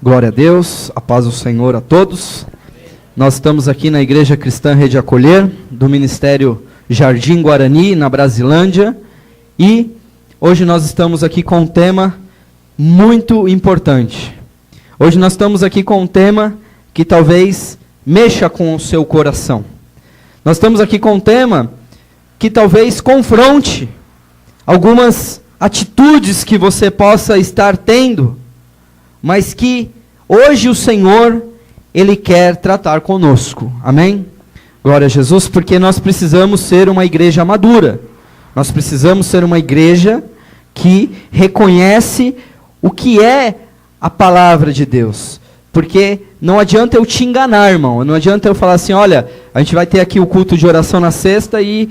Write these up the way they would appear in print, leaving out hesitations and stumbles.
Glória a Deus, a paz do Senhor a todos. Nós estamos aqui na Igreja Cristã Rede Acolher, do Ministério Jardim Guarani, na Brasilândia. E hoje nós estamos aqui com um tema muito importante. Hoje nós estamos aqui com um tema que talvez mexa com o seu coração. Nós estamos aqui com um tema que talvez confronte algumas atitudes que você possa estar tendo, mas que hoje o Senhor, Ele quer tratar conosco. Amém? Glória a Jesus, porque nós precisamos ser uma igreja madura. Nós precisamos ser uma igreja que reconhece o que é a palavra de Deus. Porque não adianta eu te enganar, irmão. Não adianta eu falar assim, olha, a gente vai ter aqui o culto de oração na sexta e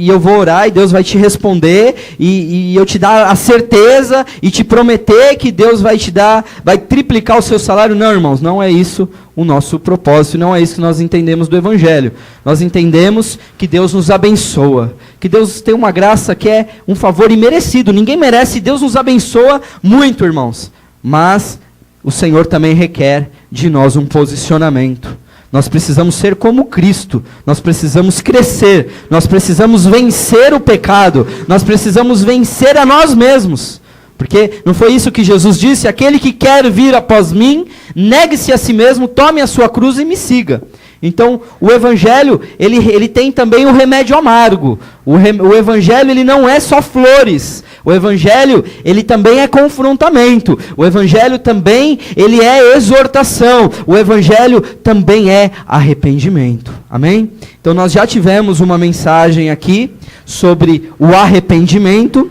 eu vou orar e Deus vai te responder e eu te dar a certeza e te prometer que Deus vai te dar, vai triplicar o seu salário. Não, irmãos, não é isso o nosso propósito, não é isso que nós entendemos do Evangelho. Nós entendemos que Deus nos abençoa, que Deus tem uma graça que é um favor imerecido. Ninguém merece, Deus nos abençoa muito, irmãos. Mas o Senhor também requer de nós um posicionamento. Nós precisamos ser como Cristo, nós precisamos crescer, nós precisamos vencer o pecado, nós precisamos vencer a nós mesmos. Porque não foi isso que Jesus disse? Aquele que quer vir após mim, negue-se a si mesmo, tome a sua cruz e me siga. Então, o Evangelho, ele tem também o remédio amargo. O Evangelho, ele não é só flores. O Evangelho, ele também é confrontamento. O Evangelho também, ele é exortação. O Evangelho também é arrependimento. Amém? Então, nós já tivemos uma mensagem aqui sobre o arrependimento,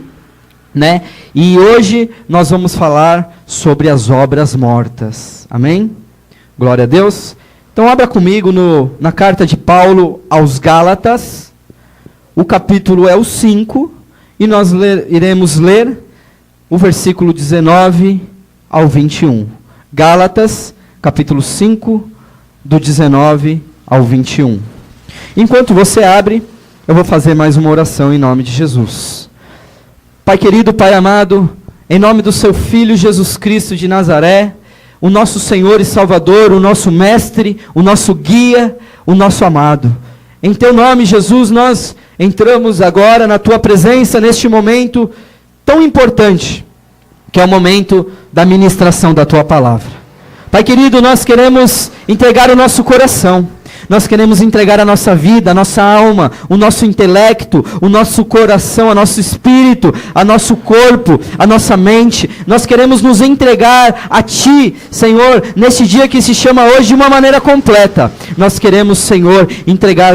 né? E hoje nós vamos falar sobre as obras mortas. Amém? Glória a Deus. Então abra comigo na carta de Paulo aos Gálatas, o capítulo é o 5, e nós iremos ler o versículo 19 ao 21. Gálatas, capítulo 5, do 19 ao 21. Enquanto você abre, eu vou fazer mais uma oração em nome de Jesus. Pai querido, Pai amado, em nome do seu Filho Jesus Cristo de Nazaré, o nosso Senhor e Salvador, o nosso Mestre, o nosso Guia, o nosso amado. Em Teu nome, Jesus, nós entramos agora na Tua presença, neste momento tão importante, que é o momento da ministração da Tua palavra. Pai querido, nós queremos entregar o nosso coração. Nós queremos entregar a nossa vida, a nossa alma, o nosso intelecto, o nosso coração, o nosso espírito, o nosso corpo, a nossa mente. Nós queremos nos entregar a Ti, Senhor, neste dia que se chama hoje de uma maneira completa. Nós queremos, Senhor,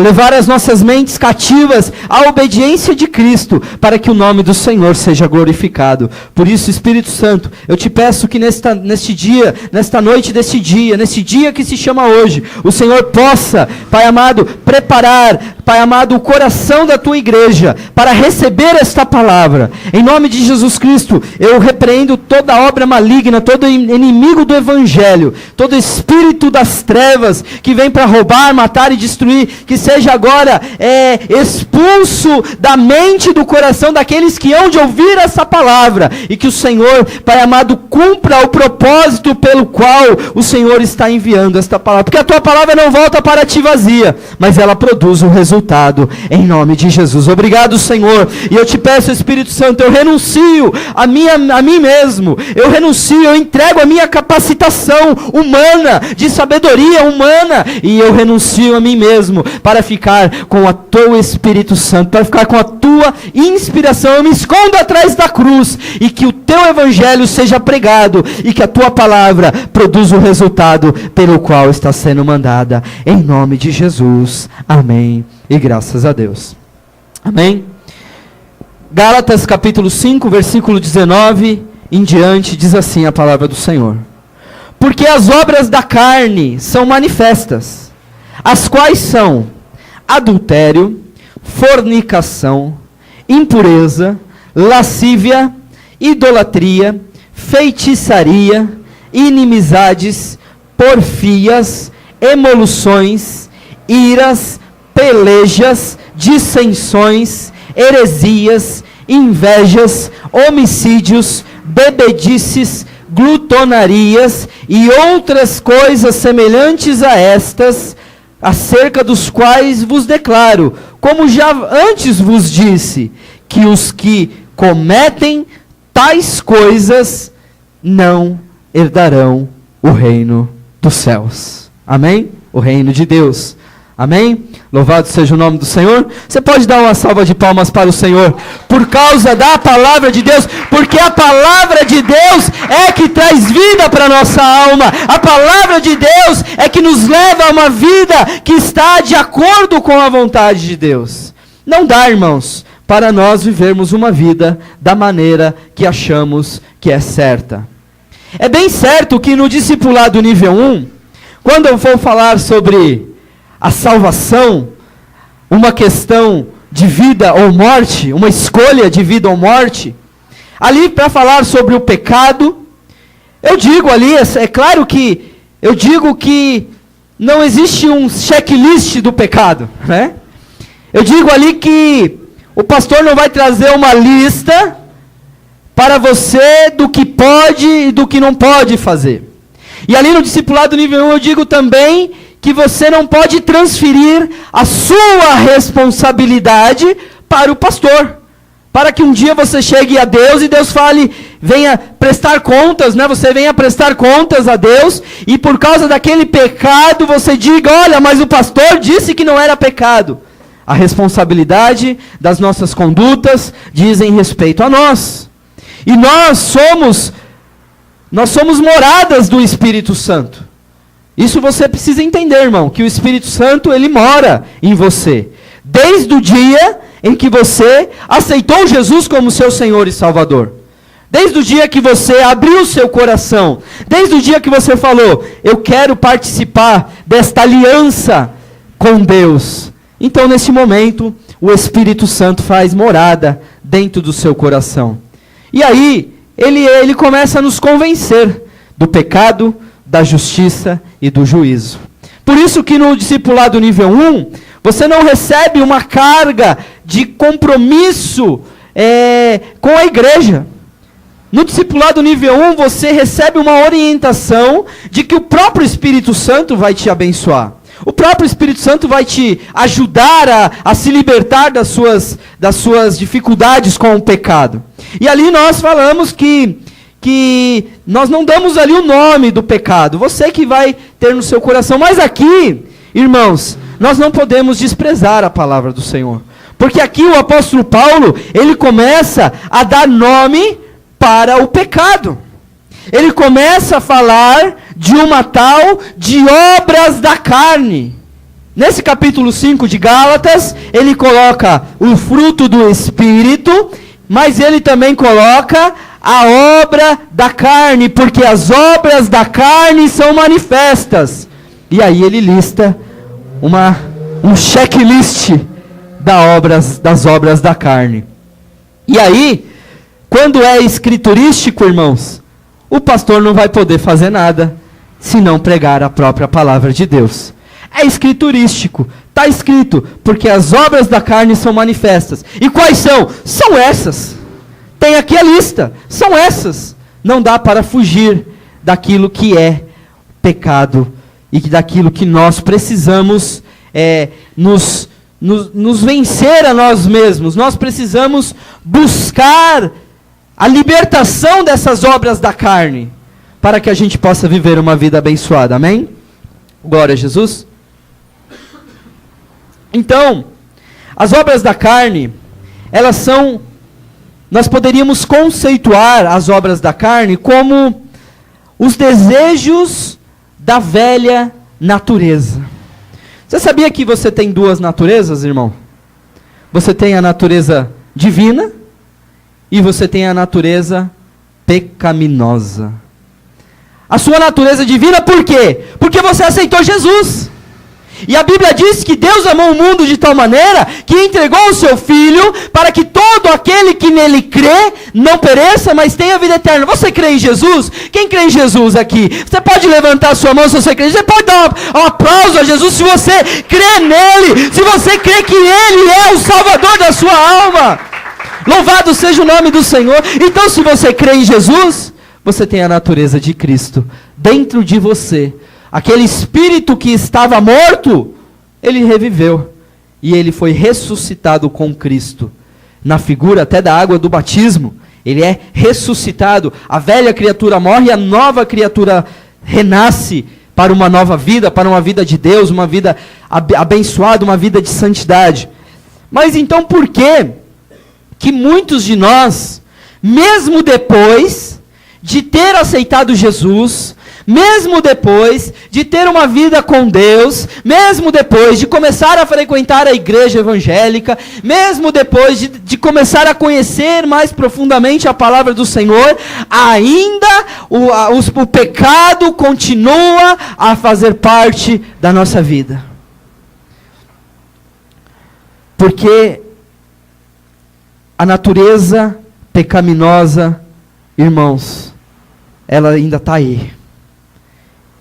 levar as nossas mentes cativas à obediência de Cristo, para que o nome do Senhor seja glorificado. Por isso, Espírito Santo, eu te peço que neste dia, nesta noite deste dia, neste dia que se chama hoje, o Senhor possa, Pai amado, preparar, Pai amado, o coração da Tua igreja para receber esta palavra. Em nome de Jesus Cristo, eu repreendo toda obra maligna, todo inimigo do Evangelho, todo espírito das trevas que vem para roubar, matar e destruir, que seja agora expulso da mente e do coração daqueles que hão de ouvir essa palavra, e que o Senhor, Pai amado, cumpra o propósito pelo qual o Senhor está enviando esta palavra, porque a Tua palavra não volta para Ti vazia, mas ela produz o resultado, em nome de Jesus. Obrigado, Senhor, e eu te peço, Espírito Santo, eu renuncio a mim mesmo, eu entrego a minha capacitação humana, de sabedoria humana, e eu renuncio a mim mesmo, para ficar com o Teu Espírito Santo, para ficar com a Tua inspiração. Eu me escondo atrás da cruz, e que o Teu Evangelho seja pregado, e que a Tua palavra produza o resultado pelo qual está sendo mandada, em nome de Jesus. Amém. E graças a Deus. Amém. Gálatas capítulo 5, versículo 19 em diante, diz assim a palavra do Senhor. Porque as obras da carne são manifestas, as quais são adultério, fornicação, impureza, lascívia, idolatria, feitiçaria, inimizades, porfias, emoluções, iras, pelejas, dissensões, heresias, invejas, homicídios, bebedices, glutonarias e outras coisas semelhantes a estas, acerca dos quais vos declaro, como já antes vos disse, que os que cometem tais coisas não herdarão o reino dos céus. Amém? O reino de Deus. Amém? Louvado seja o nome do Senhor. Você pode dar uma salva de palmas para o Senhor, por causa da palavra de Deus, porque a palavra de Deus é que traz vida para a nossa alma. A palavra de Deus é que nos leva a uma vida que está de acordo com a vontade de Deus. Não dá, irmãos, para nós vivermos uma vida da maneira que achamos que é certa. É bem certo que no discipulado nível 1, quando eu for falar sobre a salvação, uma questão de vida ou morte, uma escolha de vida ou morte, ali para falar sobre o pecado, eu digo ali, é claro que eu digo que não existe um checklist do pecado, né? Eu digo ali que o pastor não vai trazer uma lista para você do que pode e do que não pode fazer. E ali no discipulado nível 1 eu digo também que você não pode transferir a sua responsabilidade para o pastor. Para que um dia você chegue a Deus e Deus fale, venha prestar contas, né? Você venha prestar contas a Deus e por causa daquele pecado você diga, olha, mas o pastor disse que não era pecado. A responsabilidade das nossas condutas dizem respeito a nós. E nós somos moradas do Espírito Santo. Isso você precisa entender, irmão, que o Espírito Santo, ele mora em você. Desde o dia em que você aceitou Jesus como seu Senhor e Salvador. Desde o dia que você abriu o seu coração. Desde o dia que você falou, eu quero participar desta aliança com Deus. Então, nesse momento, o Espírito Santo faz morada dentro do seu coração. E aí, ele começa a nos convencer do pecado, da justiça e do juízo. Por isso que no discipulado nível 1, você não recebe uma carga de compromisso com a igreja. No discipulado nível 1, você recebe uma orientação de que o próprio Espírito Santo vai te abençoar. O próprio Espírito Santo vai te ajudar a se libertar das suas dificuldades com o pecado. E ali nós falamos que nós não damos ali o nome do pecado. Você que vai ter no seu coração. Mas aqui, irmãos, nós não podemos desprezar a palavra do Senhor. Porque aqui o apóstolo Paulo, ele começa a dar nome para o pecado. Ele começa a falar de uma tal de obras da carne. Nesse capítulo 5 de Gálatas, ele coloca o fruto do Espírito, mas ele também coloca a obra da carne, porque as obras da carne são manifestas. E aí ele lista um checklist das obras da carne. E aí, quando é escriturístico, irmãos, o pastor não vai poder fazer nada se não pregar a própria palavra de Deus. É escriturístico, está escrito, porque as obras da carne são manifestas. E quais são? São essas. Tem aqui a lista, são essas. Não dá para fugir daquilo que é pecado e daquilo que nós precisamos nos vencer a nós mesmos. Nós precisamos buscar a libertação dessas obras da carne, para que a gente possa viver uma vida abençoada, amém? Glória a Jesus. Então, as obras da carne, nós poderíamos conceituar as obras da carne como os desejos da velha natureza. Você sabia que você tem duas naturezas, irmão? Você tem a natureza divina, e você tem a natureza pecaminosa. A sua natureza divina, por quê? Porque você aceitou Jesus. E a Bíblia diz que Deus amou o mundo de tal maneira que entregou o seu Filho para que todo aquele que nele crê não pereça, mas tenha vida eterna. Você crê em Jesus? Quem crê em Jesus aqui? Você pode levantar a sua mão se você crê. Você pode dar um aplauso a Jesus se você crê nele. Se você crê que ele é o Salvador da sua alma. Louvado seja o nome do Senhor. Então, se você crê em Jesus, você tem a natureza de Cristo dentro de você. Aquele espírito que estava morto, ele reviveu. E ele foi ressuscitado com Cristo. Na figura até da água do batismo, ele é ressuscitado. A velha criatura morre e a nova criatura renasce para uma nova vida, para uma vida de Deus, uma vida abençoada, uma vida de santidade. Mas então por que muitos de nós, mesmo depois de ter aceitado Jesus, mesmo depois de ter uma vida com Deus, mesmo depois de começar a frequentar a igreja evangélica, mesmo depois de começar a conhecer mais profundamente a palavra do Senhor, ainda o pecado continua a fazer parte da nossa vida? Porque a natureza pecaminosa, irmãos, ela ainda está aí.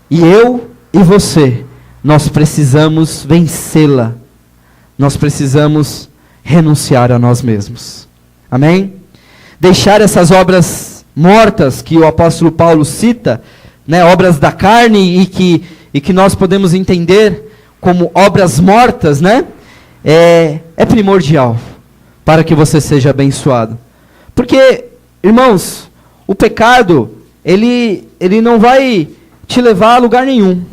E eu e você, nós precisamos vencê-la. Nós precisamos renunciar a nós mesmos. Amém? Deixar essas obras mortas que o apóstolo Paulo cita, né, obras da carne e que nós podemos entender como obras mortas, né, é primordial para que você seja abençoado. Porque, irmãos, o pecado, ele não vai te levar a lugar nenhum.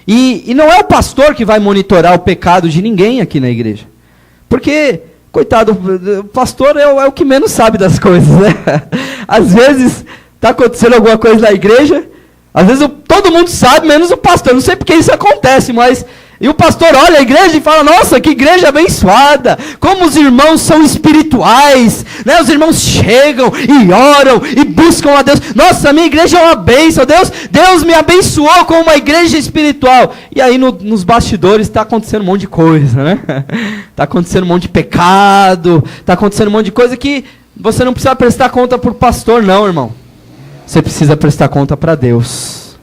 E não é o pastor que vai monitorar o pecado de ninguém aqui na igreja. Porque, coitado, o pastor é o que menos sabe das coisas, né? Às vezes, está acontecendo alguma coisa na igreja, às vezes todo mundo sabe, menos o pastor. Não sei porque isso acontece, mas... E o pastor olha a igreja e fala, nossa, que igreja abençoada, como os irmãos são espirituais, né? Os irmãos chegam e oram e buscam a Deus. Nossa, a minha igreja é uma bênção, Deus me abençoou com uma igreja espiritual. E aí nos bastidores está acontecendo um monte de coisa, né? Está acontecendo um monte de pecado, está acontecendo um monte de coisa que você não precisa prestar conta para o pastor, não, irmão. Você precisa prestar conta para Deus.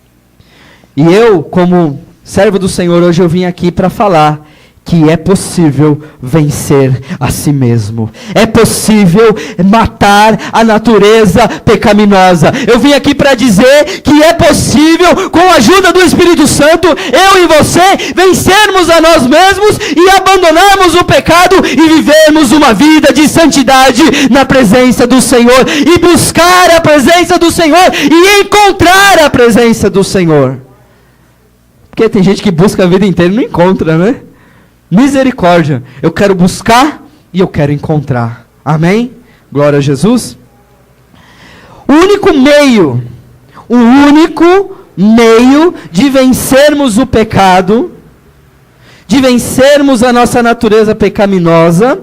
E eu, como servo do Senhor, hoje eu vim aqui para falar que é possível vencer a si mesmo. É possível matar a natureza pecaminosa. Eu vim aqui para dizer que é possível, com a ajuda do Espírito Santo, eu e você, vencermos a nós mesmos e abandonarmos o pecado e vivermos uma vida de santidade na presença do Senhor. E buscar a presença do Senhor e encontrar a presença do Senhor. Porque tem gente que busca a vida inteira e não encontra, né? Misericórdia. Eu quero buscar e eu quero encontrar. Amém? Glória a Jesus. O único meio de vencermos o pecado, de vencermos a nossa natureza pecaminosa,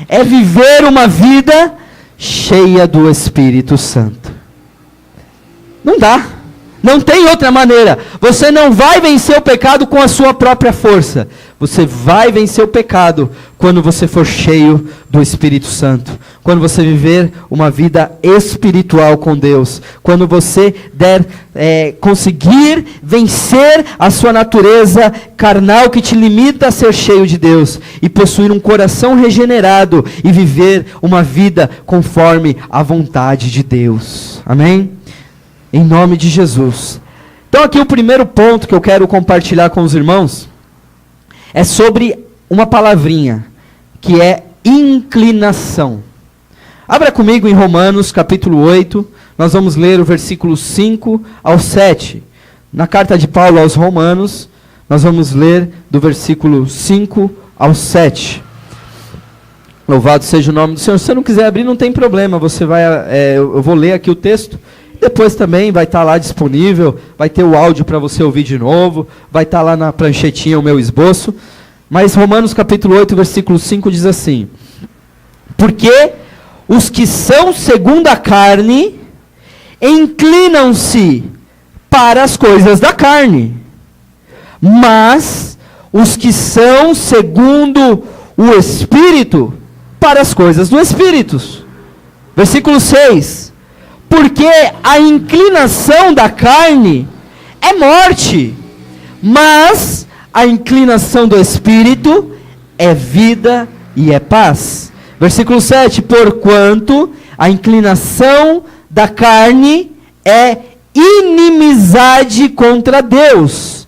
é viver uma vida cheia do Espírito Santo. Não dá. Não tem outra maneira. Você não vai vencer o pecado com a sua própria força. Você vai vencer o pecado quando você for cheio do Espírito Santo. Quando você viver uma vida espiritual com Deus. Quando você conseguir vencer a sua natureza carnal que te limita a ser cheio de Deus. E possuir um coração regenerado e viver uma vida conforme a vontade de Deus. Amém? Em nome de Jesus. Então aqui o primeiro ponto que eu quero compartilhar com os irmãos é sobre uma palavrinha, que é inclinação. Abra comigo em Romanos capítulo 8, nós vamos ler o versículo 5 ao 7. Na carta de Paulo aos Romanos, nós vamos ler do versículo 5 ao 7. Louvado seja o nome do Senhor. Se você não quiser abrir, não tem problema, você vai, eu vou ler aqui o texto. Depois também vai estar lá disponível, vai ter o áudio para você ouvir de novo, vai estar lá na pranchetinha o meu esboço. Mas Romanos capítulo 8, versículo 5 diz assim: porque os que são segundo a carne inclinam-se para as coisas da carne, mas os que são segundo o Espírito, para as coisas do Espírito. Versículo 6. Porque a inclinação da carne é morte, mas a inclinação do Espírito é vida e é paz. Versículo 7. Porquanto a inclinação da carne é inimizade contra Deus,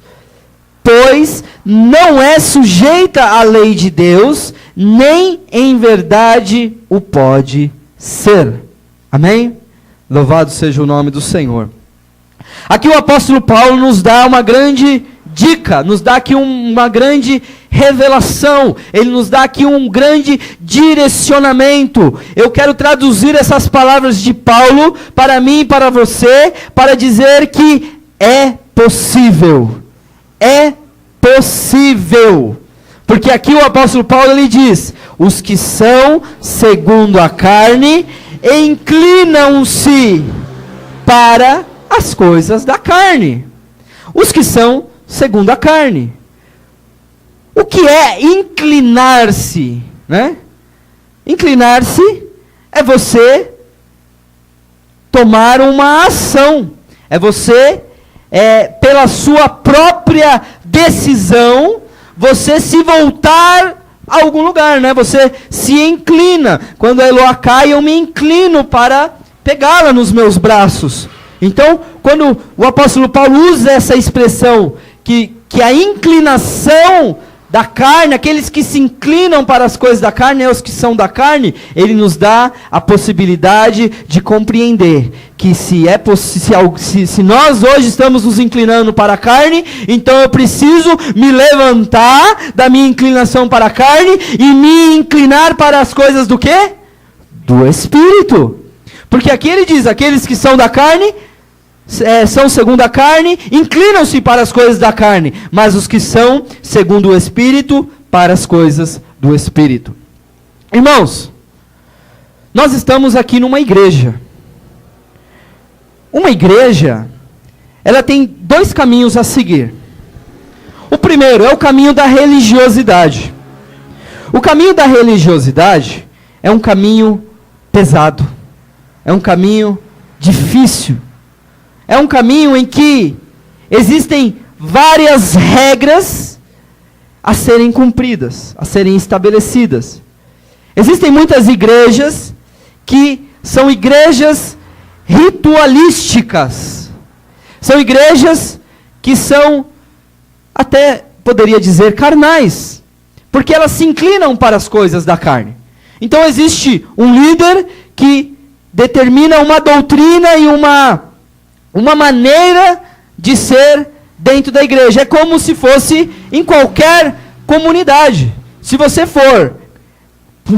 pois não é sujeita à lei de Deus, nem em verdade o pode ser. Amém? Louvado seja o nome do Senhor. Aqui o apóstolo Paulo nos dá uma grande dica, nos dá aqui uma grande revelação, ele nos dá aqui um grande direcionamento. Eu quero traduzir essas palavras de Paulo para mim e para você, para dizer que é possível. É possível. Porque aqui o apóstolo Paulo ele diz: os que são segundo a carne inclinam-se para as coisas da carne. Os que são segundo a carne. O que é inclinar-se, né? Inclinar-se é você tomar uma ação. É você, pela sua própria decisão, você se voltar a algum lugar, né? Você se inclina. Quando a Eloá cai, eu me inclino para pegá-la nos meus braços. Então, quando o apóstolo Paulo usa essa expressão, que a inclinação da carne, aqueles que se inclinam para as coisas da carne, os que são da carne, ele nos dá a possibilidade de compreender que se nós hoje estamos nos inclinando para a carne, então eu preciso me levantar da minha inclinação para a carne e me inclinar para as coisas do quê? Do Espírito. Porque aqui ele diz, aqueles que são da carne, são segundo a carne, inclinam-se para as coisas da carne, mas os que são segundo o Espírito, para as coisas do Espírito. Irmãos, nós estamos aqui numa igreja. Uma igreja, ela tem dois caminhos a seguir. O primeiro é o caminho da religiosidade. O caminho da religiosidade é um caminho pesado, é um caminho difícil. É um caminho em que existem várias regras a serem cumpridas, a serem estabelecidas. Existem muitas igrejas que são igrejas ritualísticas. São igrejas que são, até poderia dizer, carnais. Porque elas se inclinam para as coisas da carne. Então existe um líder que determina uma doutrina e uma maneira de ser dentro da igreja. É como se fosse em qualquer comunidade. Se você for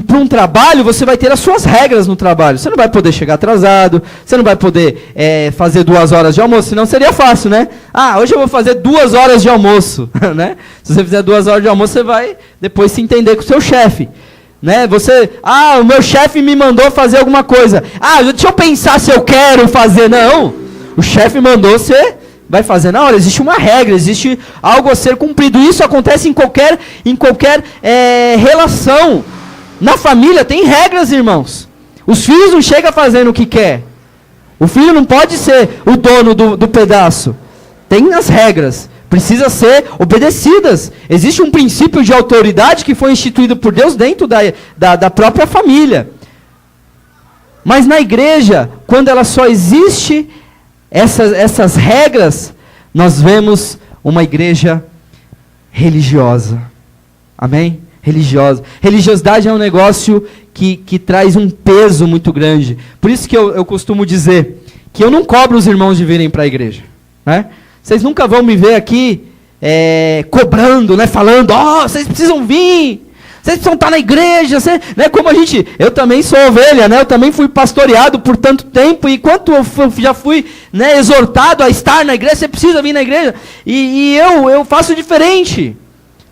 para um trabalho, você vai ter as suas regras no trabalho. Você não vai poder chegar atrasado, você não vai poder fazer 2 horas de almoço, senão seria fácil, né? Ah, hoje eu vou fazer 2 horas de almoço, né? Se você fizer 2 horas de almoço, você vai depois se entender com o seu chefe. Né? O meu chefe me mandou fazer alguma coisa. Deixa eu pensar se eu quero fazer. Não, o chefe mandou, você vai fazer na hora. Existe uma regra, existe algo a ser cumprido. Isso acontece em qualquer relação. Na família tem regras, irmãos. Os filhos não chegam fazendo o que quer. O filho não pode ser o dono do pedaço. Tem as regras, precisa ser obedecidas. Existe um princípio de autoridade que foi instituído por Deus dentro da própria família. Mas na igreja, quando ela só existe essas regras, nós vemos uma igreja religiosa. Amém? Religiosa. Religiosidade é um negócio que traz um peso muito grande. Por isso que eu costumo dizer que eu não cobro os irmãos de virem para a igreja. Né? Vocês nunca vão me ver aqui cobrando, né? Falando, vocês precisam vir. Vocês precisam estar na igreja, né? Como eu também sou ovelha, né? Eu também fui pastoreado por tanto tempo, e quanto eu já fui, né, exortado a estar na igreja, você precisa vir na igreja, e eu faço diferente,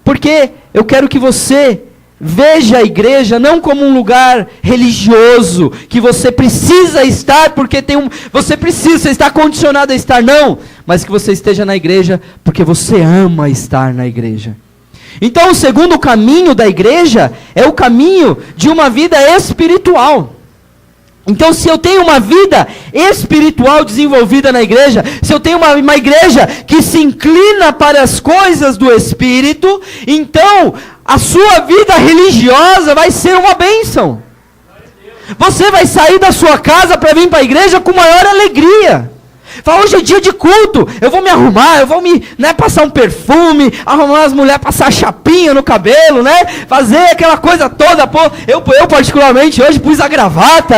porque eu quero que você veja a igreja não como um lugar religioso, que você precisa estar, porque você está condicionado a estar, não, mas que você esteja na igreja, porque você ama estar na igreja. Então o segundo caminho da igreja é o caminho de uma vida espiritual. Então se eu tenho uma vida espiritual desenvolvida na igreja, se eu tenho uma igreja que se inclina para as coisas do Espírito, então a sua vida religiosa vai ser uma bênção. Você vai sair da sua casa para vir para a igreja com maior alegria. Fala, hoje é dia de culto, eu vou me arrumar, eu vou me, passar um perfume, arrumar as mulheres, passar chapinha no cabelo, fazer aquela coisa toda. Pô, eu particularmente hoje pus a gravata,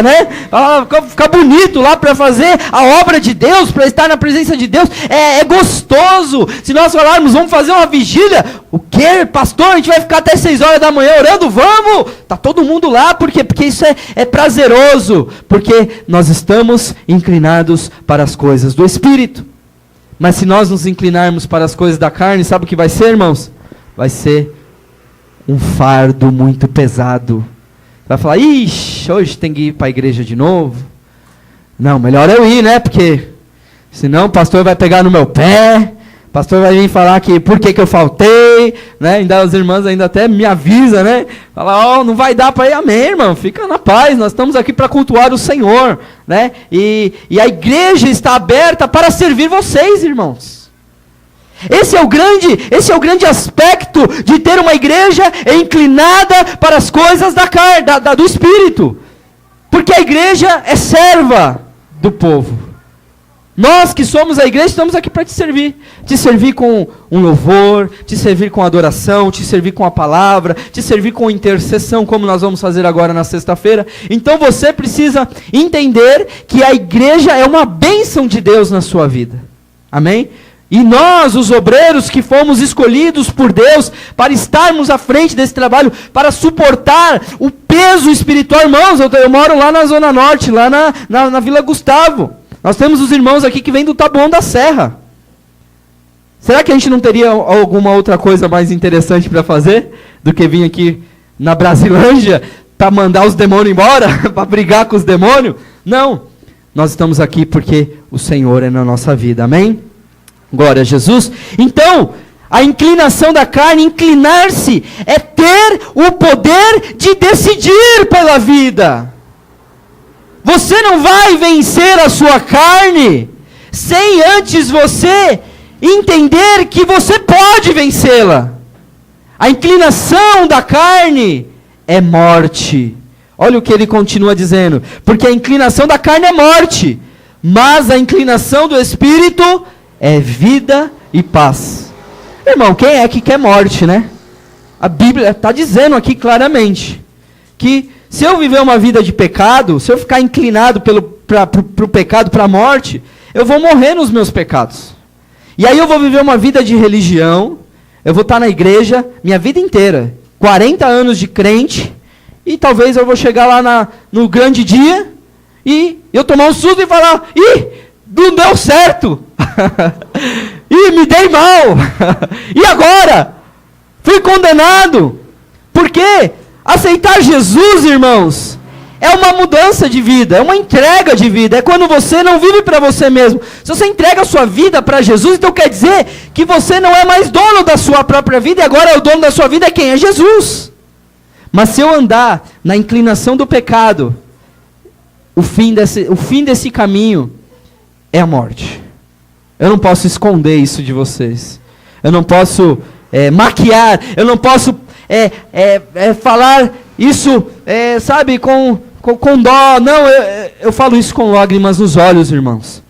ficar bonito lá para fazer a obra de Deus, para estar na presença de Deus. É gostoso. Se nós falarmos, vamos fazer uma vigília, o quê, pastor? A gente vai ficar até 6 horas da manhã orando? Vamos! Tá todo mundo lá, por quê? Porque isso é prazeroso, porque nós estamos inclinados para as coisas do Espírito. Mas se nós nos inclinarmos para as coisas da carne, sabe o que vai ser, irmãos? Vai ser um fardo muito pesado. Vai falar, ixi, hoje tem que ir para a igreja de novo. Não, melhor eu ir, porque senão o pastor vai pegar no meu pé, o pastor vai vir falar que por que eu faltei, Ainda as irmãs ainda até me avisam, Fala, não vai dar para ir, amém, irmão, fica na paz, nós estamos aqui para cultuar o Senhor, E a igreja está aberta para servir vocês, irmãos. Esse é o grande aspecto de ter uma igreja inclinada para as coisas da carne, do Espírito. Porque a igreja é serva do povo. Nós que somos a igreja estamos aqui para te servir com um louvor, te servir com adoração, te servir com a palavra, te servir com intercessão, como nós vamos fazer agora na sexta-feira. Então você precisa entender que a igreja é uma bênção de Deus na sua vida. Amém? E nós, os obreiros que fomos escolhidos por Deus para estarmos à frente desse trabalho, para suportar o peso espiritual, irmãos, eu moro lá na Zona Norte, lá na Vila Gustavo. Nós temos os irmãos aqui que vêm do Taboão da Serra. Será que a gente não teria alguma outra coisa mais interessante para fazer do que vir aqui na Brasilândia para mandar os demônios embora, para brigar com os demônios? Não. Nós estamos aqui porque o Senhor é na nossa vida. Amém? Glória a Jesus. Então, a inclinação da carne, inclinar-se, é ter o poder de decidir pela vida. Você não vai vencer a sua carne sem antes você entender que você pode vencê-la. A inclinação da carne é morte. Olha o que ele continua dizendo. Porque a inclinação da carne é morte, mas a inclinação do Espírito é vida e paz. Irmão, quem é que quer morte, A Bíblia está dizendo aqui claramente que se eu viver uma vida de pecado, se eu ficar inclinado para o pecado, para a morte, eu vou morrer nos meus pecados. E aí eu vou viver uma vida de religião, eu vou estar na igreja minha vida inteira, 40 anos de crente, e talvez eu vou chegar lá no grande dia, e eu tomar um susto e falar, não deu certo, me dei mal, e agora? Fui condenado, por quê? Aceitar Jesus, irmãos, é uma mudança de vida, é uma entrega de vida, é quando você não vive para você mesmo. Se você entrega a sua vida para Jesus, então quer dizer que você não é mais dono da sua própria vida, e agora o dono da sua vida é quem? É Jesus. Mas se eu andar na inclinação do pecado, o fim desse caminho é a morte. Eu não posso esconder isso de vocês. Eu não posso maquiar, eu não posso falar isso, com dó. Não, eu falo isso com lágrimas nos olhos, irmãos.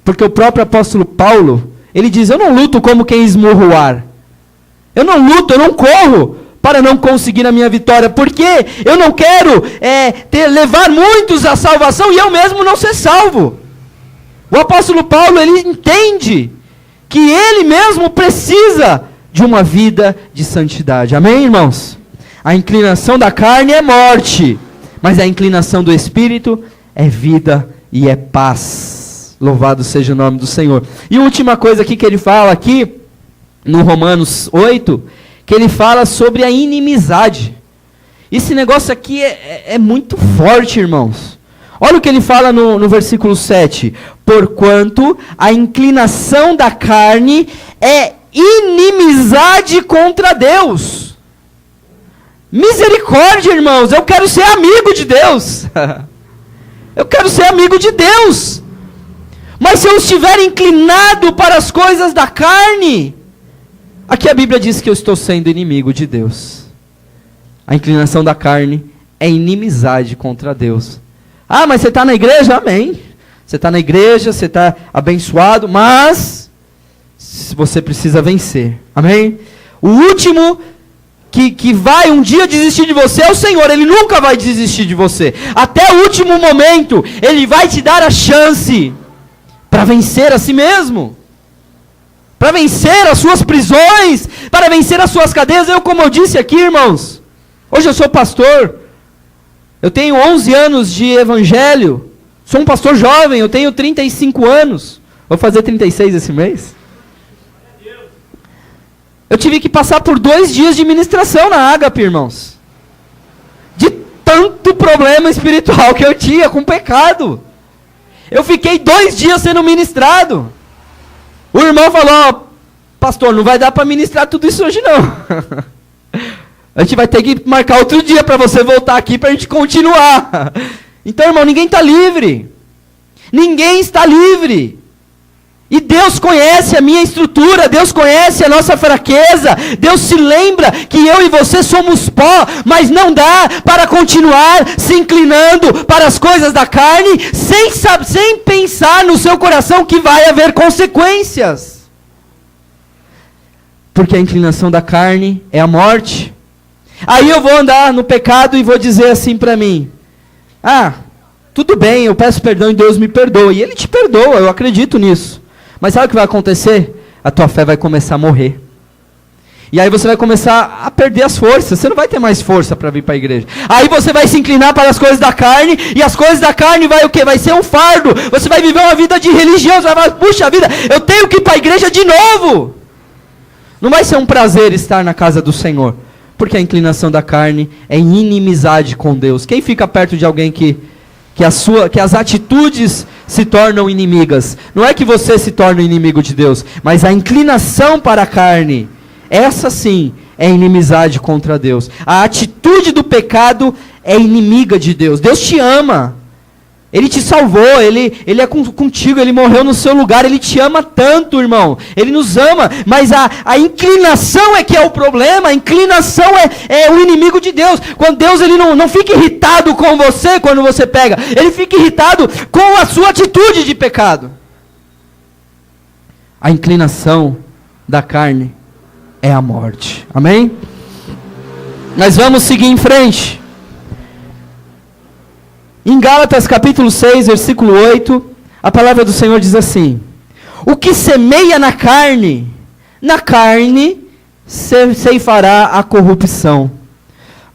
Porque o próprio apóstolo Paulo, ele diz, eu não luto como quem esmurra o ar. Eu não luto, eu não corro para não conseguir a minha vitória. Porque eu não quero levar muitos à salvação e eu mesmo não ser salvo. O apóstolo Paulo, ele entende que ele mesmo precisa de uma vida de santidade. Amém, irmãos? A inclinação da carne é morte, mas a inclinação do Espírito é vida e é paz. Louvado seja o nome do Senhor. E a última coisa aqui que ele fala aqui, no Romanos 8, que ele fala sobre a inimizade. Esse negócio aqui é muito forte, irmãos. Olha o que ele fala no versículo 7. Porquanto a inclinação da carne é inimizade contra Deus. Misericórdia, irmãos, eu quero ser amigo de Deus. Eu quero ser amigo de Deus. Mas se eu estiver inclinado para as coisas da carne, aqui a Bíblia diz que eu estou sendo inimigo de Deus. A inclinação da carne é inimizade contra Deus. Ah, mas você está na igreja? Amém. você está na igreja, você está abençoado, mas você precisa vencer. Amém? O último que vai um dia desistir de você é o Senhor. Ele nunca vai desistir de você. Até o último momento, Ele vai te dar a chance para vencer a si mesmo. Para vencer as suas prisões, para vencer as suas cadeias. Como eu disse aqui, irmãos, hoje eu sou pastor, eu tenho 11 anos de evangelho, sou um pastor jovem, eu tenho 35 anos, vou fazer 36 esse mês. Eu tive que passar por 2 dias de ministração na Ágape, irmãos, de tanto problema espiritual que eu tinha com o pecado. Eu fiquei 2 dias sendo ministrado. O irmão falou: pastor, não vai dar para ministrar tudo isso hoje não. A gente vai ter que marcar outro dia para você voltar aqui para a gente continuar. Então, irmão, ninguém está livre. Ninguém está livre. E Deus conhece a minha estrutura, Deus conhece a nossa fraqueza, Deus se lembra que eu e você somos pó, mas não dá para continuar se inclinando para as coisas da carne, sem pensar no seu coração que vai haver consequências. Porque a inclinação da carne é a morte. Aí eu vou andar no pecado e vou dizer assim para mim: tudo bem, eu peço perdão e Deus me perdoa. E Ele te perdoa, eu acredito nisso. Mas sabe o que vai acontecer? A tua fé vai começar a morrer. E aí você vai começar a perder as forças. Você não vai ter mais força para vir para a igreja. Aí você vai se inclinar para as coisas da carne. E as coisas da carne vai o quê? Vai ser um fardo. Você vai viver uma vida de religião. Você vai falar: puxa vida, eu tenho que ir para a igreja de novo. Não vai ser um prazer estar na casa do Senhor. Porque a inclinação da carne é inimizade com Deus. Quem fica perto de alguém que as atitudes se tornam inimigas? Não é que você se torna inimigo de Deus, mas a inclinação para a carne, essa sim é inimizade contra Deus. A atitude do pecado é inimiga de Deus. Deus te ama, Ele te salvou, Ele é contigo, Ele morreu no seu lugar, Ele te ama tanto, irmão. Ele nos ama, mas a inclinação é que é o problema. A inclinação é o inimigo de Deus. Quando Deus ele não fica irritado com você quando você pega, Ele fica irritado com a sua atitude de pecado. A inclinação da carne é a morte. Amém? Mas vamos seguir em frente. Em Gálatas capítulo 6, versículo 8, a palavra do Senhor diz assim: o que semeia na carne ceifará a corrupção.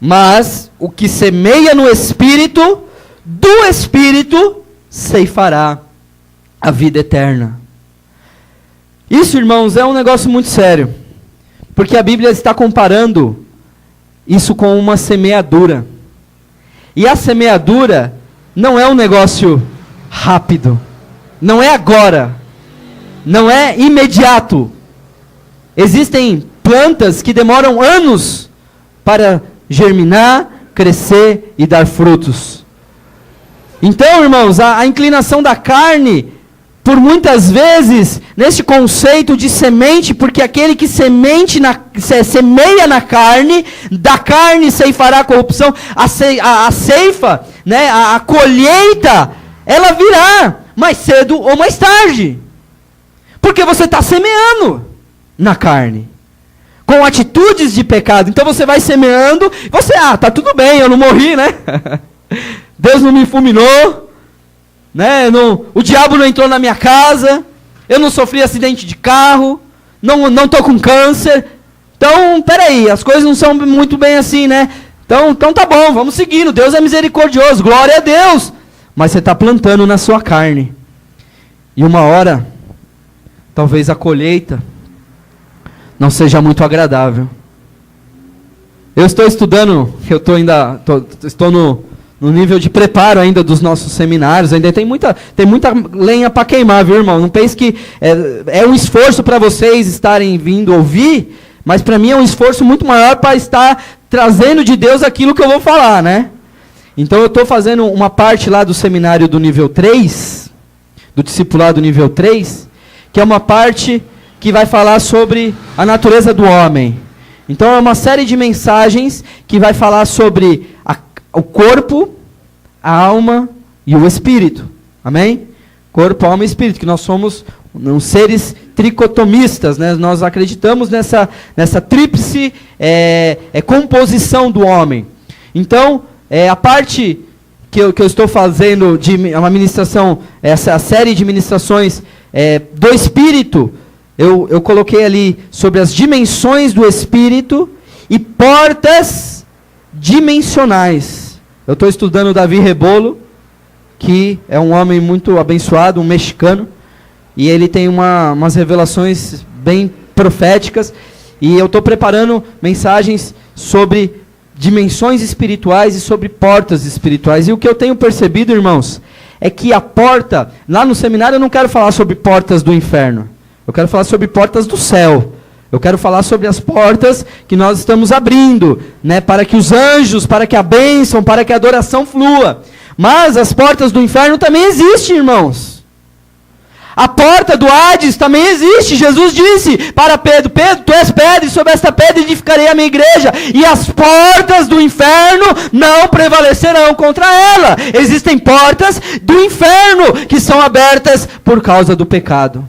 Mas o que semeia no Espírito, do Espírito ceifará a vida eterna. Isso, irmãos, é um negócio muito sério. Porque a Bíblia está comparando isso com uma semeadura. E a semeadura não é um negócio rápido. Não é agora. Não é imediato. Existem plantas que demoram anos para germinar, crescer e dar frutos. Então, irmãos, a inclinação da carne, por muitas vezes, nesse conceito de semente, porque aquele que semeia na carne, da carne ceifará a corrupção, a ceifa, né, a colheita, ela virá mais cedo ou mais tarde. Porque você está semeando na carne, com atitudes de pecado. Então você vai semeando, você, tá tudo bem, eu não morri, né? Deus não me fulminou. Né? O diabo não entrou na minha casa, eu não sofri acidente de carro, não estou com câncer. Então, peraí, as coisas não são muito bem assim, né? Então tá bom, vamos seguindo, Deus é misericordioso, glória a Deus. Mas você está plantando na sua carne. E uma hora, talvez a colheita não seja muito agradável. Eu estou estudando, estou no nível de preparo ainda dos nossos seminários, ainda tem muita lenha para queimar, viu, irmão? Não pense que é um esforço para vocês estarem vindo ouvir, mas para mim é um esforço muito maior para estar trazendo de Deus aquilo que eu vou falar, né? Então eu estou fazendo uma parte lá do seminário do nível 3, do discipulado nível 3, que é uma parte que vai falar sobre a natureza do homem. Então é uma série de mensagens que vai falar sobre o corpo, a alma e o espírito. Amém? Corpo, alma e espírito, que nós somos seres tricotomistas, né? Nós acreditamos nessa tríplice composição do homem. Então, a parte que eu estou fazendo de uma ministração, essa série de ministrações do Espírito, eu coloquei ali sobre as dimensões do Espírito e portas dimensionais. Eu estou estudando Davi Rebolo, que é um homem muito abençoado, um mexicano, e ele tem umas revelações bem proféticas, e eu estou preparando mensagens sobre dimensões espirituais e sobre portas espirituais. E o que eu tenho percebido, irmãos, é que a porta, lá no seminário eu não quero falar sobre portas do inferno, eu quero falar sobre portas do céu. Eu quero falar sobre as portas que nós estamos abrindo, né, para que os anjos, para que a bênção, para que a adoração flua. Mas as portas do inferno também existem, irmãos. A porta do Hades também existe. Jesus disse para Pedro: Pedro, tu és pedra, e sobre esta pedra edificarei a minha igreja, e as portas do inferno não prevalecerão contra ela. Existem portas do inferno que são abertas por causa do pecado.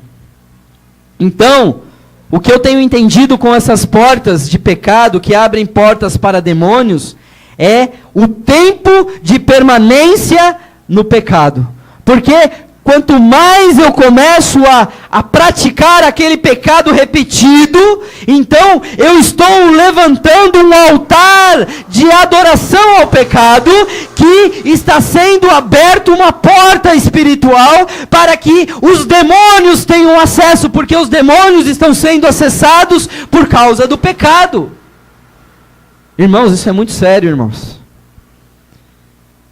Então, o que eu tenho entendido com essas portas de pecado, que abrem portas para demônios, é o tempo de permanência no pecado. Porque quanto mais eu começo a praticar aquele pecado repetido, então eu estou levantando um altar de adoração ao pecado, que está sendo aberto uma porta espiritual para que os demônios tenham acesso, porque os demônios estão sendo acessados por causa do pecado. Irmãos, isso é muito sério, irmãos.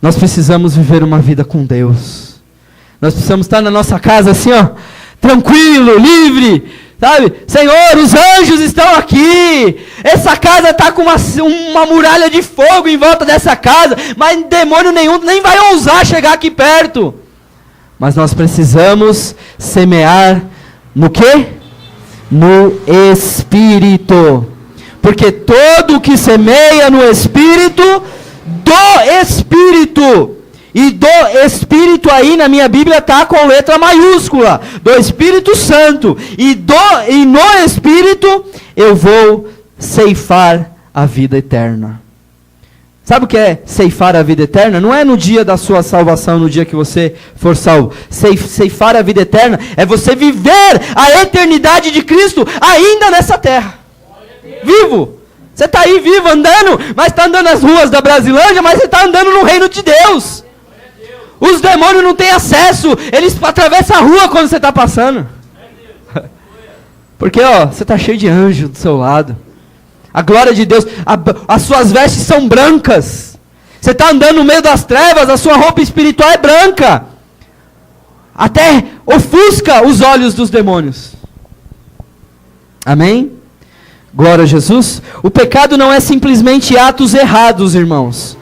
Nós precisamos viver uma vida com Deus. Nós precisamos estar na nossa casa assim, ó, tranquilo, livre, sabe? Senhor, os anjos estão aqui. Essa casa está com uma muralha de fogo em volta dessa casa, mas demônio nenhum nem vai ousar chegar aqui perto. Mas nós precisamos semear no quê? No Espírito. Porque todo que semeia no Espírito, do Espírito. E do Espírito aí na minha Bíblia está com letra maiúscula. Do Espírito Santo. E no Espírito eu vou ceifar a vida eterna. Sabe o que é ceifar a vida eterna? Não é no dia da sua salvação, no dia que você for salvo. Ceifar a vida eterna é você viver a eternidade de Cristo ainda nessa terra. Vivo. Você está aí vivo, andando, mas está andando nas ruas da Brasilândia, mas você está andando no reino de Deus. Os demônios não têm acesso, eles atravessam a rua quando você está passando. Porque, ó, você está cheio de anjo do seu lado. A glória de Deus, as suas vestes são brancas. Você está andando no meio das trevas, a sua roupa espiritual é branca. Até ofusca os olhos dos demônios. Amém? Glória a Jesus. O pecado não é simplesmente atos errados, irmãos.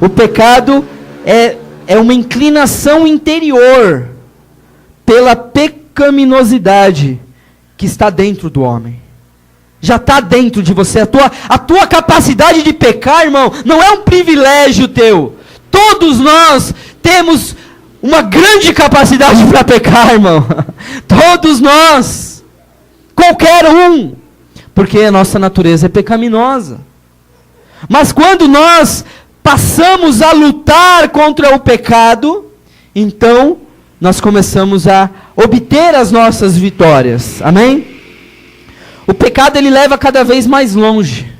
O pecado é uma inclinação interior pela pecaminosidade que está dentro do homem. Já está dentro de você. A tua capacidade de pecar, irmão, não é um privilégio teu. Todos nós temos uma grande capacidade para pecar, irmão. Todos nós. Qualquer um. Porque a nossa natureza é pecaminosa. Mas quando nós passamos a lutar contra o pecado, então nós começamos a obter as nossas vitórias. Amém? O pecado, ele leva cada vez mais longe.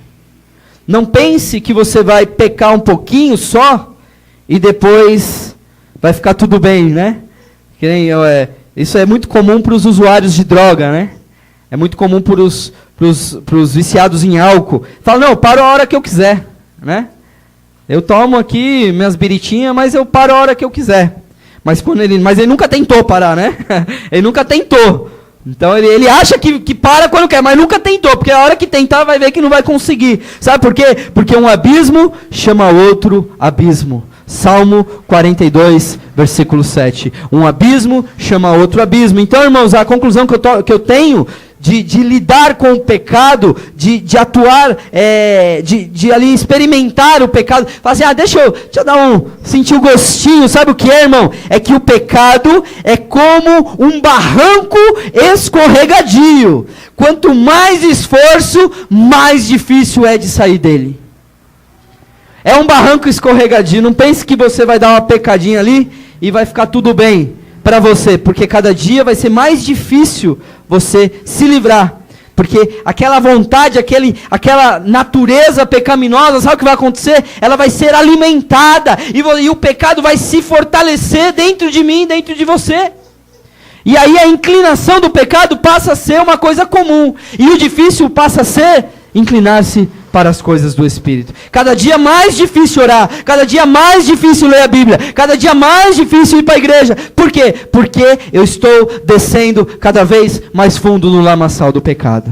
Não pense que você vai pecar um pouquinho só e depois vai ficar tudo bem, né? Isso é muito comum para os usuários de droga, né? É muito comum para os viciados em álcool. Fala, não, eu paro a hora que eu quiser, né? Eu tomo aqui minhas biritinhas, mas eu paro a hora que eu quiser. Mas ele nunca tentou parar, né? Ele nunca tentou. Então ele acha que para quando quer, mas nunca tentou, porque a hora que tentar vai ver que não vai conseguir. Sabe por quê? Porque um abismo chama outro abismo. Salmo 42, versículo 7. Um abismo chama outro abismo. Então, irmãos, a conclusão que eu tenho de lidar com o pecado, de atuar, de ali experimentar o pecado, falar assim, deixa eu sentir o gostinho, sabe o que é, irmão? É que o pecado é como um barranco escorregadio. Quanto mais esforço, mais difícil é de sair dele. É um barranco escorregadio, não pense que você vai dar uma pecadinha ali e vai ficar tudo bem para você, porque cada dia vai ser mais difícil você se livrar, porque aquela vontade, aquela natureza pecaminosa, sabe o que vai acontecer? Ela vai ser alimentada, e o pecado vai se fortalecer dentro de mim, dentro de você, e aí a inclinação do pecado passa a ser uma coisa comum, e o difícil passa a ser inclinar-se para as coisas do Espírito. Cada dia mais difícil orar, cada dia mais difícil ler a Bíblia, cada dia mais difícil ir para a igreja. Por quê? Porque eu estou descendo cada vez mais fundo no lamaçal do pecado.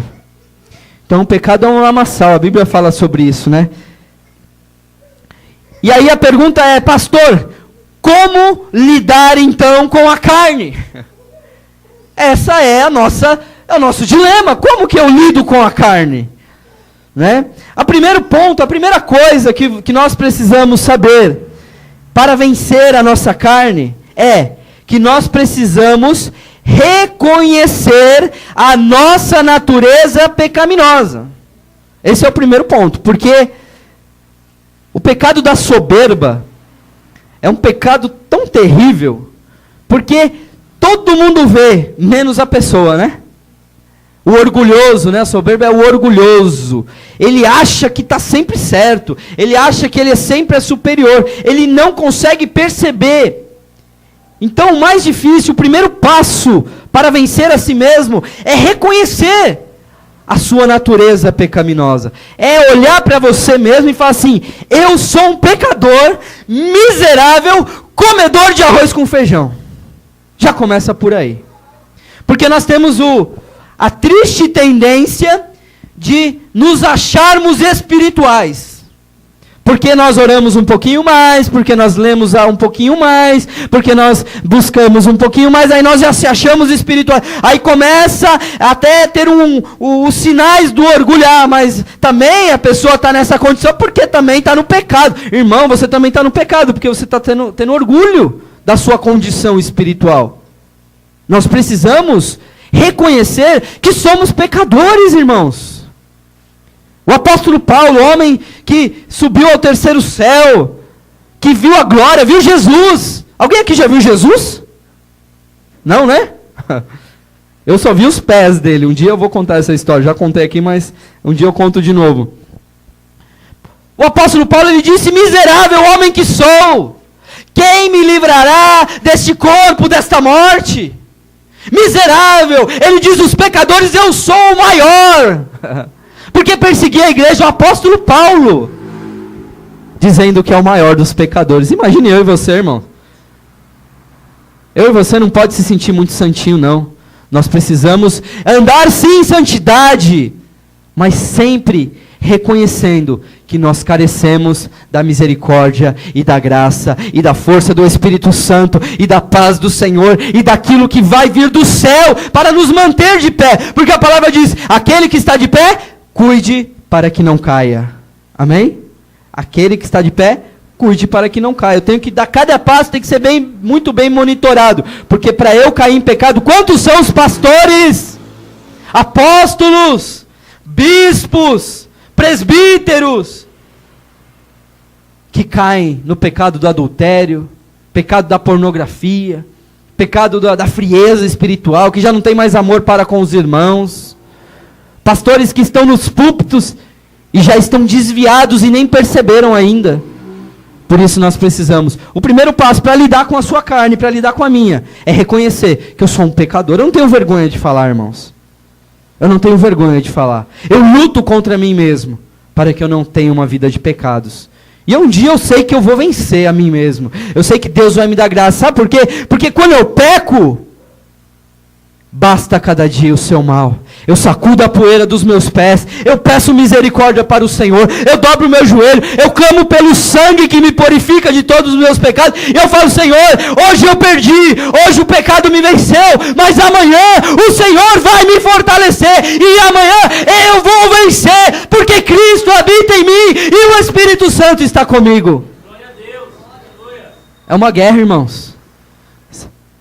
Então o pecado é um lamaçal, a Bíblia fala sobre isso, né? E aí a pergunta é, pastor, como lidar então com a carne? Essa é o nosso dilema. Como que eu lido com a carne? Né? A primeira coisa que nós precisamos saber para vencer a nossa carne é que nós precisamos reconhecer a nossa natureza pecaminosa. Esse é o primeiro ponto, porque o pecado da soberba é um pecado tão terrível, porque todo mundo vê, menos a pessoa, né? O orgulhoso, né? A soberba é o orgulhoso. Ele acha que está sempre certo. Ele acha que ele sempre é superior. Ele não consegue perceber. Então o mais difícil, o primeiro passo para vencer a si mesmo é reconhecer a sua natureza pecaminosa. É olhar para você mesmo e falar assim, eu sou um pecador, miserável, comedor de arroz com feijão. Já começa por aí. Porque nós temos a triste tendência de nos acharmos espirituais. Porque nós oramos um pouquinho mais, porque nós lemos um pouquinho mais, porque nós buscamos um pouquinho mais, aí nós já se achamos espirituais. Aí começa até ter os sinais do orgulho. Mas também a pessoa está nessa condição porque também está no pecado. Irmão, você também está no pecado, porque você está tendo orgulho da sua condição espiritual. Nós precisamos reconhecer que somos pecadores, irmãos. O apóstolo Paulo, homem que subiu ao terceiro céu, que viu a glória, viu Jesus. Alguém aqui já viu Jesus? Não, né? Eu só vi os pés dele. Um dia eu vou contar essa história. Já contei aqui, mas um dia eu conto de novo. O apóstolo Paulo, ele disse, miserável homem que sou, quem me livrará deste corpo, desta morte? Miserável, ele diz, os pecadores, eu sou o maior. Porque perseguia a igreja, o apóstolo Paulo, dizendo que é o maior dos pecadores. Imagine eu e você, irmão. Eu e você não pode se sentir muito santinho, não. Nós precisamos andar sim em santidade, mas sempre reconhecendo que nós carecemos da misericórdia e da graça e da força do Espírito Santo e da paz do Senhor e daquilo que vai vir do céu para nos manter de pé, porque a palavra diz, aquele que está de pé, cuide para que não caia. Amém? Aquele que está de pé, cuide para que não caia. Eu tenho que dar cada passo, tem que ser muito bem monitorado, porque para eu cair em pecado, quantos são os pastores, apóstolos, bispos, presbíteros que caem no pecado do adultério, pecado da pornografia, pecado da frieza espiritual, que já não tem mais amor para com os irmãos, pastores que estão nos púlpitos e já estão desviados e nem perceberam ainda. Por isso nós precisamos, o primeiro passo para lidar com a sua carne, para lidar com a minha, é reconhecer que eu sou um pecador. Eu não tenho vergonha de falar, irmãos. Eu não tenho vergonha de falar. Eu luto contra mim mesmo, para que eu não tenha uma vida de pecados. E um dia eu sei que eu vou vencer a mim mesmo. Eu sei que Deus vai me dar graça. Sabe por quê? Porque quando eu peco, Basta cada dia o seu mal. Eu sacudo a poeira dos meus pés. Eu peço misericórdia para o Senhor. Eu dobro o meu joelho. Eu clamo pelo sangue que me purifica de todos os meus pecados. E eu falo, Senhor, hoje eu perdi. Hoje o pecado me venceu. Mas amanhã o Senhor vai me fortalecer. E amanhã eu vou vencer. Porque Cristo habita em mim. E o Espírito Santo está comigo. Glória a Deus. É uma guerra, irmãos.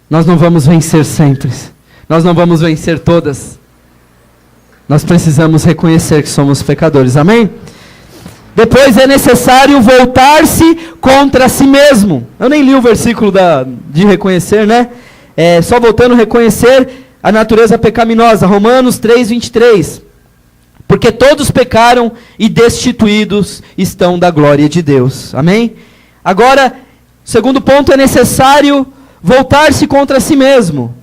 Nós não vamos vencer sempre. Nós não vamos vencer todas. Nós precisamos reconhecer que somos pecadores. Amém? Depois é necessário voltar-se contra si mesmo. Eu nem li o versículo de reconhecer, né? Só voltando a reconhecer a natureza pecaminosa. Romanos 3:23. Porque todos pecaram e destituídos estão da glória de Deus. Amém? Agora, segundo ponto, é necessário voltar-se contra si mesmo.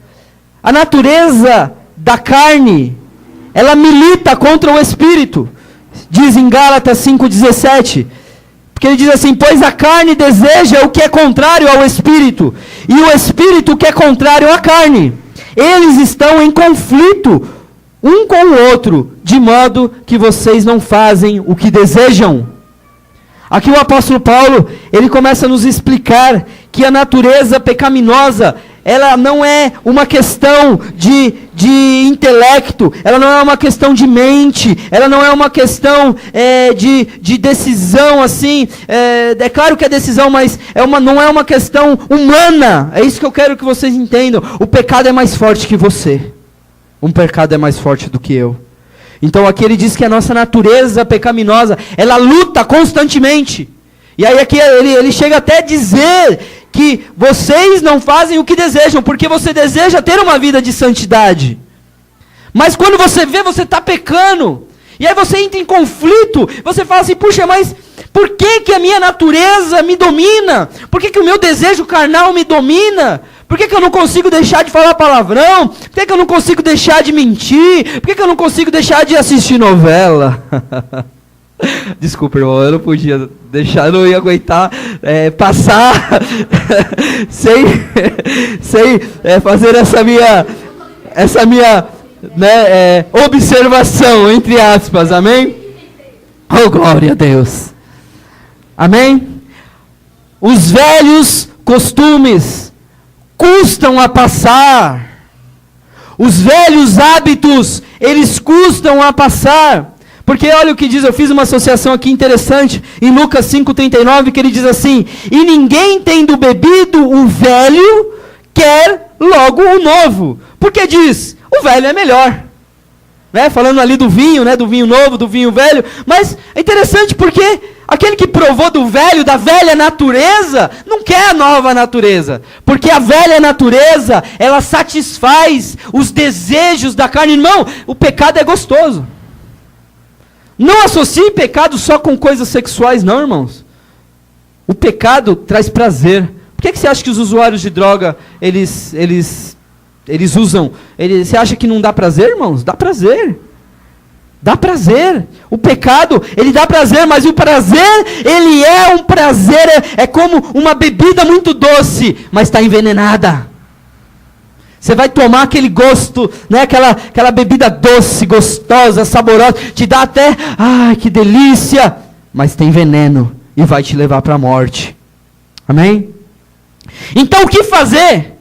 A natureza da carne, ela milita contra o Espírito. Diz em Gálatas 5:17. Porque ele diz assim, pois a carne deseja o que é contrário ao Espírito, e o Espírito o que é contrário à carne. Eles estão em conflito um com o outro, de modo que vocês não fazem o que desejam. Aqui o apóstolo Paulo, ele começa a nos explicar que a natureza pecaminosa, ela não é uma questão de intelecto, ela não é uma questão de mente, ela não é uma questão de decisão, assim, é claro que é decisão, mas não é uma questão humana. É isso que eu quero que vocês entendam. O pecado é mais forte que você. Um pecado é mais forte do que eu. Então aqui ele diz que a nossa natureza pecaminosa, ela luta constantemente. E aí aqui ele chega até a dizer que vocês não fazem o que desejam, porque você deseja ter uma vida de santidade. Mas quando você vê, você está pecando. E aí você entra em conflito, você fala assim, puxa, mas por que a minha natureza me domina? Por que o meu desejo carnal me domina? Por que eu não consigo deixar de falar palavrão? Por que eu não consigo deixar de mentir? Por que eu não consigo deixar de assistir novela? Desculpa, irmão, eu não podia deixar, eu não ia aguentar passar sem fazer essa minha observação, entre aspas, amém? Oh, glória a Deus, amém? Os velhos costumes custam a passar, os velhos hábitos, eles custam a passar. Porque olha o que diz, eu fiz uma associação aqui interessante, em Lucas 5:39, que ele diz assim, e ninguém tendo bebido o velho, quer logo o novo. Porque diz, o velho é melhor. Né? Falando ali do vinho, né? Do vinho novo, do vinho velho. Mas é interessante porque aquele que provou do velho, da velha natureza, não quer a nova natureza. Porque a velha natureza, ela satisfaz os desejos da carne. Irmão, o pecado é gostoso. Não associe pecado só com coisas sexuais, não, irmãos. O pecado traz prazer. Por que você acha que os usuários de droga, eles usam? Você acha que não dá prazer, irmãos? Dá prazer. Dá prazer. O pecado, ele dá prazer, mas o prazer, ele é um prazer, é como uma bebida muito doce, mas está envenenada. Você vai tomar aquele gosto, né? Aquela bebida doce, gostosa, saborosa, te dá até, ai, que delícia, mas tem veneno e vai te levar para a morte. Amém? Então o que fazer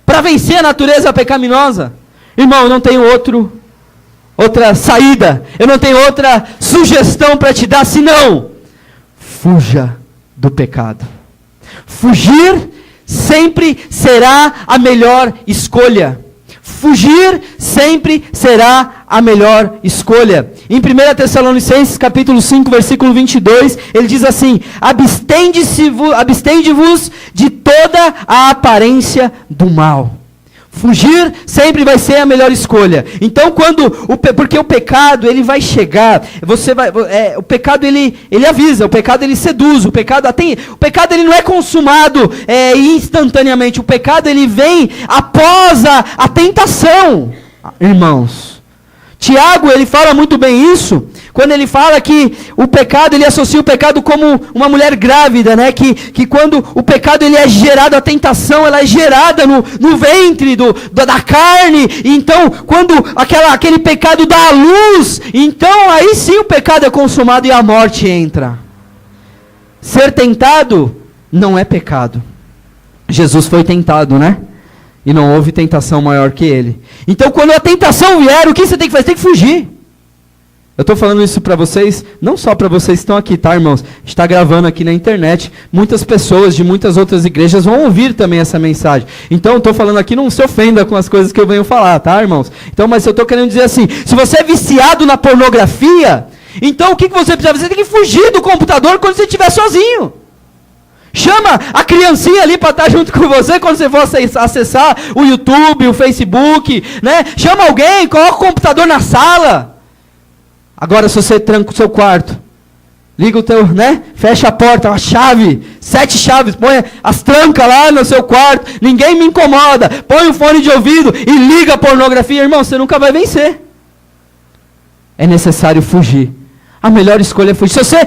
para vencer a natureza pecaminosa? Irmão, eu não tenho outra saída, eu não tenho outra sugestão para te dar, senão fuja do pecado. Fugir sempre será a melhor escolha. Fugir sempre será a melhor escolha. Em 1 Tessalonicenses capítulo 5, versículo 22, ele diz assim, abstende-vos de toda a aparência do mal. Fugir sempre vai ser a melhor escolha. Então porque o pecado, ele vai chegar, o pecado ele avisa, o pecado ele seduz, o pecado ele não é consumado instantaneamente, o pecado ele vem após a tentação. Irmãos, Tiago ele fala muito bem isso, Quando ele fala que o pecado, ele associa o pecado como uma mulher grávida, né? Que quando o pecado ele é gerado, a tentação ela é gerada no ventre da carne. Então, quando aquele pecado dá à luz, então aí sim o pecado é consumado e a morte entra. Ser tentado não é pecado. Jesus foi tentado, né? E não houve tentação maior que ele. Então, quando a tentação vier, o que você tem que fazer? Tem que fugir. Eu estou falando isso para vocês, não só para vocês que estão aqui, tá, irmãos? Está gravando aqui na internet. Muitas pessoas de muitas outras igrejas vão ouvir também essa mensagem. Então, eu estou falando aqui, não se ofenda com as coisas que eu venho falar, tá, irmãos? Então, mas eu estou querendo dizer assim, se você é viciado na pornografia, então o que você precisa fazer? Você tem que fugir do computador quando você estiver sozinho. Chama a criancinha ali para estar junto com você quando você for acessar o YouTube, o Facebook, né? Chama alguém, coloca o computador na sala. Agora, se você tranca o seu quarto, liga o teu, né? Fecha a porta, a chave, 7 chaves, põe as trancas lá no seu quarto, ninguém me incomoda, põe o fone de ouvido e liga a pornografia, irmão, você nunca vai vencer. É necessário fugir. A melhor escolha é fugir. Se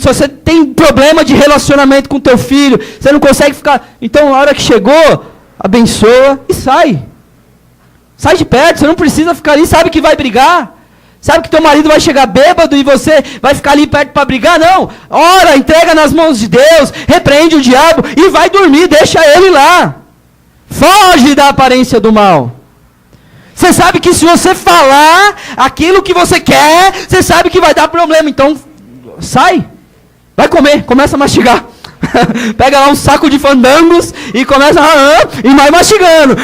você tem problema de relacionamento com teu filho, você não consegue ficar, então a hora que chegou, abençoa e sai. Sai de perto, você não precisa ficar ali, sabe que vai brigar. Sabe que teu marido vai chegar bêbado e você vai ficar ali perto para brigar? Não. Ora, entrega nas mãos de Deus, repreende o diabo e vai dormir, deixa ele lá. Foge da aparência do mal. Você sabe que se você falar aquilo que você quer, você sabe que vai dar problema. Então, sai. Vai comer, começa a mastigar. Pega lá um saco de fandangos e começa e vai mastigando.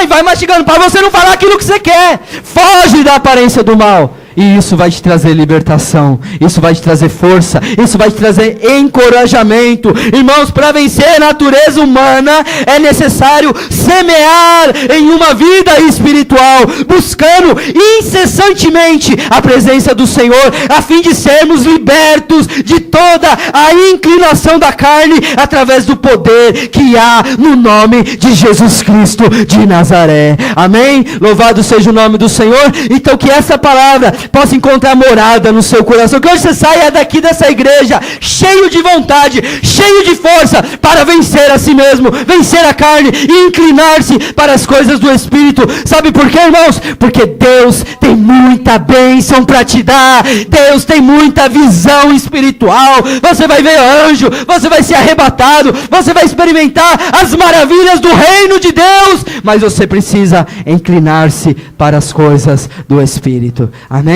E vai mastigando, para você não falar aquilo que você quer. Foge da aparência do mal. E isso vai te trazer libertação, isso vai te trazer força, isso vai te trazer encorajamento. Irmãos, para vencer a natureza humana, é necessário semear em uma vida espiritual, buscando incessantemente a presença do Senhor, a fim de sermos libertos de toda a inclinação da carne, através do poder que há no nome de Jesus Cristo de Nazaré. Amém? Louvado seja o nome do Senhor. Então que essa palavra possa encontrar morada no seu coração, que hoje você saia daqui dessa igreja cheio de vontade, cheio de força para vencer a si mesmo, vencer a carne e inclinar-se para as coisas do Espírito. Sabe por quê, irmãos? Porque Deus tem muita bênção para te dar, Deus tem muita visão espiritual. Você vai ver anjo, você vai ser arrebatado, você vai experimentar as maravilhas do reino de Deus, mas você precisa inclinar-se para as coisas do Espírito. Amém?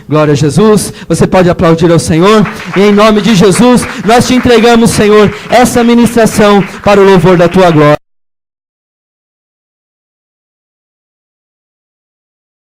Glória a Jesus. Você pode aplaudir ao Senhor. E em nome de Jesus, nós te entregamos, Senhor, essa ministração para o louvor da tua glória.